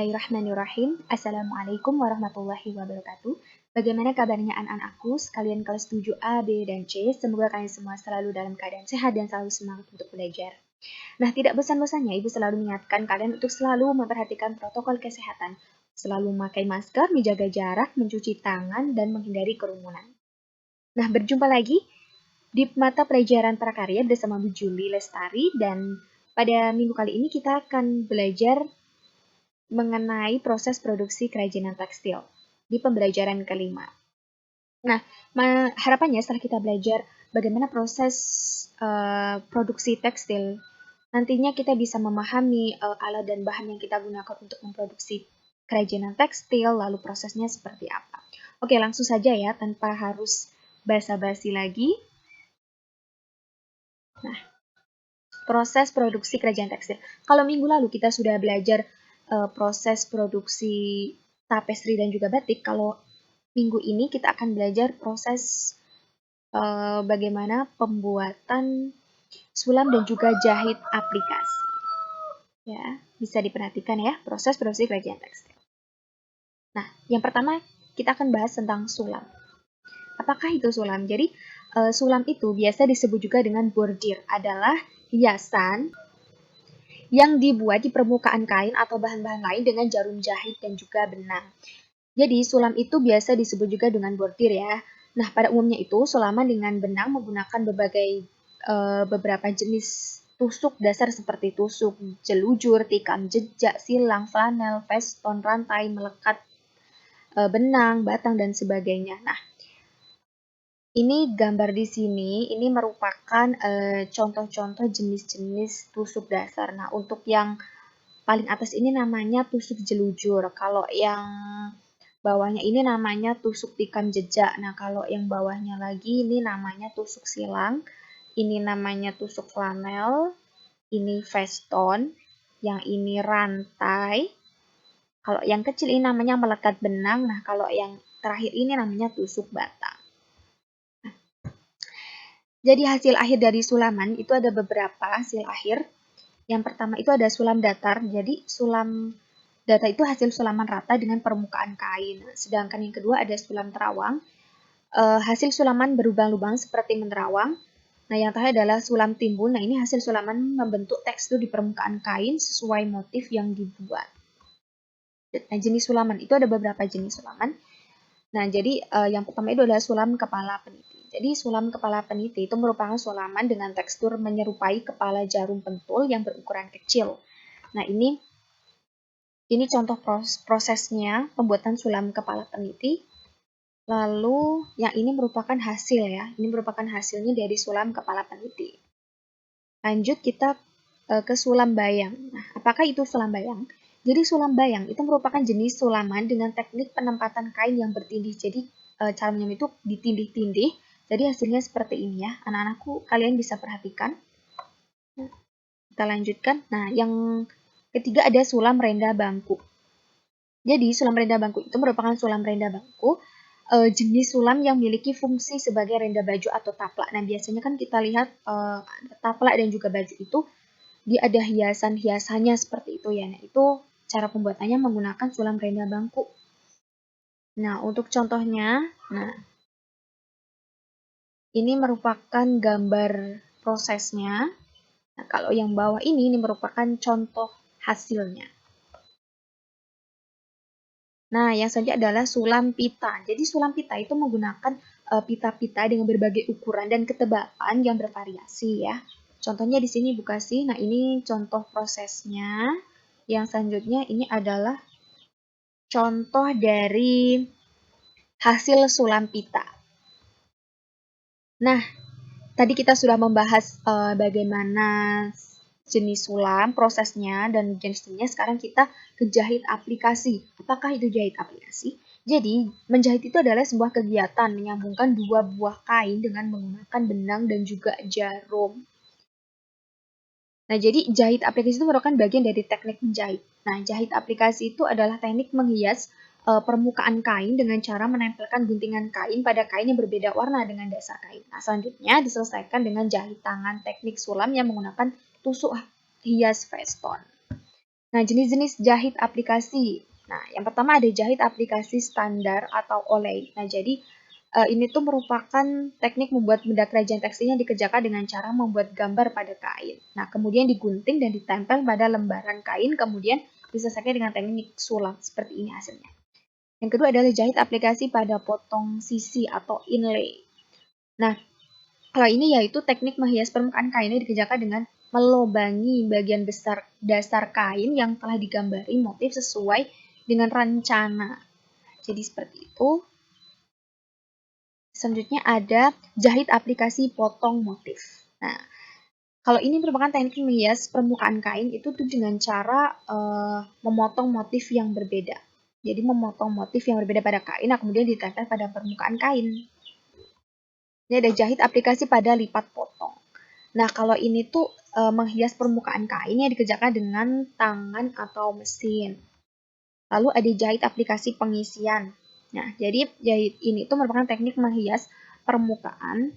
Bismillahirrahmanirrahim. Assalamualaikum warahmatullahi wabarakatuh. Bagaimana kabarnya anak-anakku sekalian kelas 7A, B, dan C? Semoga kalian semua selalu dalam keadaan sehat dan selalu semangat untuk belajar. Nah, tidak bosan-bosannya Ibu selalu mengingatkan kalian untuk selalu memperhatikan protokol kesehatan. Selalu memakai masker, menjaga jarak, mencuci tangan, dan menghindari kerumunan. Nah, berjumpa lagi di mata pelajaran prakarya bersama Bu Juli Lestari, dan pada minggu kali ini kita akan belajar mengenai proses produksi kerajinan tekstil di pembelajaran kelima. Nah, harapannya setelah kita belajar bagaimana proses produksi tekstil, nantinya kita bisa memahami alat dan bahan yang kita gunakan untuk memproduksi kerajinan tekstil, lalu prosesnya seperti apa. Oke, langsung saja ya, tanpa harus basa-basi lagi. Nah, proses produksi kerajinan tekstil. Kalau minggu lalu kita sudah belajar proses produksi tapestri dan juga batik, kalau minggu ini kita akan belajar proses bagaimana pembuatan sulam dan juga jahit aplikasi. Ya, bisa diperhatikan ya, proses produksi kerajinan tekstil. Nah, yang pertama kita akan bahas tentang sulam. Apakah itu sulam? Jadi, sulam itu biasa disebut juga dengan bordir, adalah hiasan yang dibuat di permukaan kain atau bahan-bahan lain dengan jarum jahit dan juga benang. Jadi, sulam itu biasa disebut juga dengan bordir ya. Nah, pada umumnya itu sulaman dengan benang menggunakan beberapa jenis tusuk dasar seperti tusuk jelujur, tikam jejak, silang, flanel, veston, rantai, melekat, benang, batang, dan sebagainya. Nah, ini gambar di sini, ini merupakan contoh-contoh jenis-jenis tusuk dasar. Nah, untuk yang paling atas ini namanya tusuk jelujur. Kalau yang bawahnya ini namanya tusuk tikam jejak. Nah, kalau yang bawahnya lagi ini namanya tusuk silang. Ini namanya tusuk flanel. Ini veston. Yang ini rantai. Kalau yang kecil ini namanya melekat benang. Nah, kalau yang terakhir ini namanya tusuk batang. Jadi hasil akhir dari sulaman itu ada beberapa hasil akhir. Yang pertama itu ada sulam datar. Jadi sulam datar itu hasil sulaman rata dengan permukaan kain. Sedangkan yang kedua ada sulam terawang. Hasil sulaman berlubang-lubang seperti menerawang. Nah, yang terakhir adalah sulam timbul. Nah, ini hasil sulaman membentuk tekstur di permukaan kain sesuai motif yang dibuat. Nah, jenis sulaman itu ada beberapa jenis sulaman. Nah, jadi yang pertama itu adalah sulam kepala peniti. Jadi, sulam kepala peniti itu merupakan sulaman dengan tekstur menyerupai kepala jarum pentul yang berukuran kecil. Nah, ini contoh prosesnya pembuatan sulam kepala peniti. Lalu, yang ini merupakan hasil ya. Ini merupakan hasilnya dari sulam kepala peniti. Lanjut kita ke sulam bayang. Nah, apakah itu sulam bayang? Jadi sulam bayang itu merupakan jenis sulaman dengan teknik penempatan kain yang bertindih. Jadi cara menyulam itu ditindih-tindih. Jadi hasilnya seperti ini ya. Anak-anakku kalian bisa perhatikan. Nah, kita lanjutkan. Nah, yang ketiga ada sulam renda bangku. Jadi sulam renda bangku itu merupakan sulam renda bangku jenis sulam yang memiliki fungsi sebagai renda baju atau taplak. Nah, biasanya kan kita lihat taplak dan juga baju itu dia ada hiasan-hiasannya seperti itu ya. Nah, itu cara pembuatannya menggunakan sulam renda bangku. Nah, untuk contohnya, nah ini merupakan gambar prosesnya. Nah, kalau yang bawah ini merupakan contoh hasilnya. Nah, yang selanjutnya adalah sulam pita. Jadi sulam pita itu menggunakan pita-pita dengan berbagai ukuran dan ketebalan yang bervariasi ya. Contohnya di sini Bu kasih. Nah, ini contoh prosesnya. Yang selanjutnya ini adalah contoh dari hasil sulam pita. Nah, tadi kita sudah membahas bagaimana jenis sulam, prosesnya, dan jenis-jenisnya. Sekarang kita ke jahit aplikasi. Apakah itu jahit aplikasi? Jadi, menjahit itu adalah sebuah kegiatan menyambungkan dua buah kain dengan menggunakan benang dan juga jarum. Nah, jadi jahit aplikasi itu merupakan bagian dari teknik menjahit. Nah, jahit aplikasi itu adalah teknik menghias permukaan kain dengan cara menempelkan guntingan kain pada kain yang berbeda warna dengan dasar kain. Nah, selanjutnya diselesaikan dengan jahit tangan teknik sulam yang menggunakan tusuk hias veston. Nah, jenis-jenis jahit aplikasi. Nah, yang pertama ada jahit aplikasi standar atau olei. Nah, jadi ini tuh merupakan teknik membuat benda kerajinan tekstilnya dikerjakan dengan cara membuat gambar pada kain. Nah, kemudian digunting dan ditempel pada lembaran kain, kemudian diselesaikan dengan teknik sulam. Seperti ini hasilnya. Yang kedua adalah jahit aplikasi pada potong sisi atau inlay. Nah, kalau ini yaitu teknik menghias permukaan kainnya dikerjakan dengan melobangi bagian besar dasar kain yang telah digambari motif sesuai dengan rencana. Jadi seperti itu. Selanjutnya ada jahit aplikasi potong motif. Nah, kalau ini merupakan teknik menghias permukaan kain itu tuh dengan cara memotong motif yang berbeda. Jadi memotong motif yang berbeda pada kain, nah kemudian ditempel pada permukaan kain. Ini ada jahit aplikasi pada lipat potong. Nah, kalau ini tuh menghias permukaan kain yang dikerjakan dengan tangan atau mesin. Lalu ada jahit aplikasi pengisian. Nah, jadi jahit ini tuh merupakan teknik menghias permukaan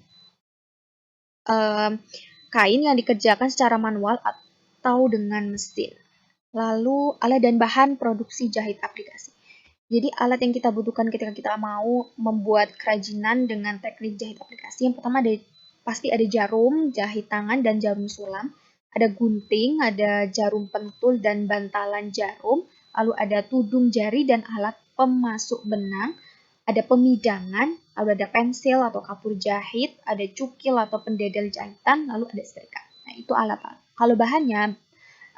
kain yang dikerjakan secara manual atau dengan mesin. Lalu alat dan bahan produksi jahit aplikasi. Jadi alat yang kita butuhkan ketika kita mau membuat kerajinan dengan teknik jahit aplikasi, yang pertama pasti ada jarum, jahit tangan, dan jarum sulam. Ada gunting, ada jarum pentul dan bantalan jarum, lalu ada tudung jari dan alat pemasuk benang, ada pemidangan, lalu ada pensil atau kapur jahit, ada cukil atau pendedel jahitan, lalu ada setrika. Nah, itu alat-alat. Kalau bahannya,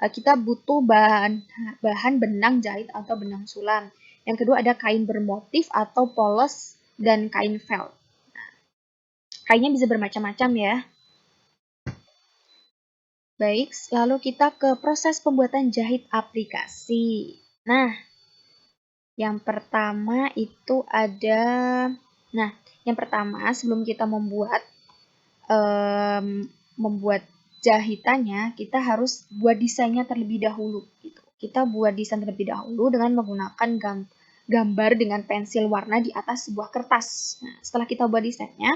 kita butuh bahan benang jahit atau benang sulam. Yang kedua ada kain bermotif atau polos dan kain felt. Nah, kainnya bisa bermacam-macam ya. Baik, lalu kita ke proses pembuatan jahit aplikasi. Nah, yang pertama itu ada, yang pertama sebelum kita membuat jahitannya, kita harus buat desainnya terlebih dahulu. Gitu. Kita buat desain terlebih dahulu dengan menggunakan gambar dengan pensil warna di atas sebuah kertas. Nah, setelah kita buat desainnya,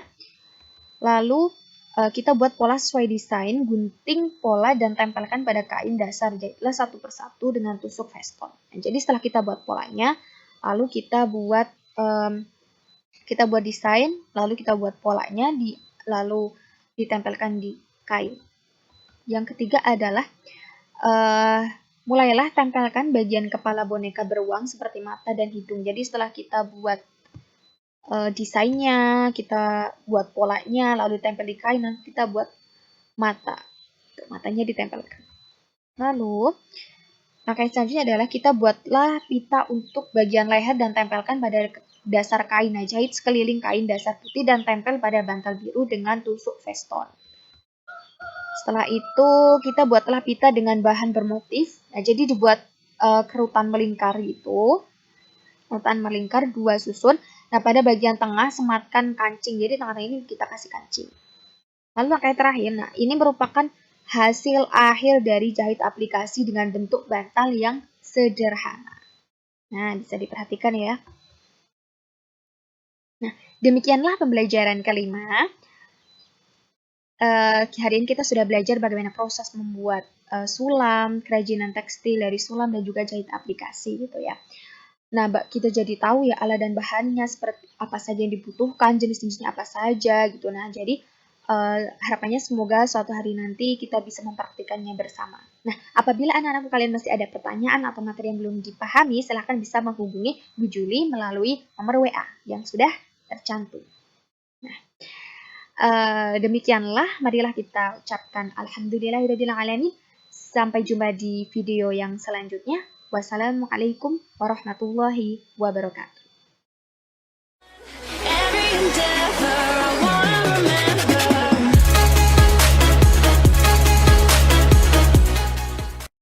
lalu kita buat pola sesuai desain, gunting pola dan tempelkan pada kain dasar. Jahitlah satu persatu dengan tusuk veston. Nah, jadi setelah kita buat polanya, lalu kita buat desain, lalu kita buat polanya, lalu ditempelkan di kain. Yang ketiga adalah mulailah tempelkan bagian kepala boneka beruang seperti mata dan hidung. Jadi setelah kita buat desainnya, kita buat polanya, lalu tempel di kain, nanti kita buat mata. Matanya ditempelkan. Lalu, langkah selanjutnya adalah kita buatlah pita untuk bagian leher dan tempelkan pada dasar kain. Nah, jahit sekeliling kain dasar putih dan tempel pada bantal biru dengan tusuk veston. Setelah itu, kita buatlah pita dengan bahan bermotif. Nah, jadi dibuat kerutan melingkar itu. Kerutan melingkar 2 susun. Nah, pada bagian tengah sematkan kancing. Jadi, tengah-tengah ini kita kasih kancing. Lalu langkah terakhir, nah ini merupakan hasil akhir dari jahit aplikasi dengan bentuk bantal yang sederhana. Nah, bisa diperhatikan ya. Nah, demikianlah pembelajaran kelima. Hari ini kita sudah belajar bagaimana proses membuat sulam, kerajinan tekstil dari sulam dan juga jahit aplikasi gitu ya. Nah, kita jadi tahu ya alat dan bahannya seperti apa saja yang dibutuhkan, jenis-jenisnya apa saja gitu. Nah, jadi harapannya semoga suatu hari nanti kita bisa mempraktikannya bersama. Nah, apabila anak-anak kalian masih ada pertanyaan atau materi yang belum dipahami, silahkan bisa menghubungi Bu Juli melalui nomor WA yang sudah tercantum. Nah, demikianlah, marilah kita ucapkan alhamdulillahirrahmanirrahim. Sampai jumpa di video yang selanjutnya. Wassalamualaikum warahmatullahi wabarakatuh.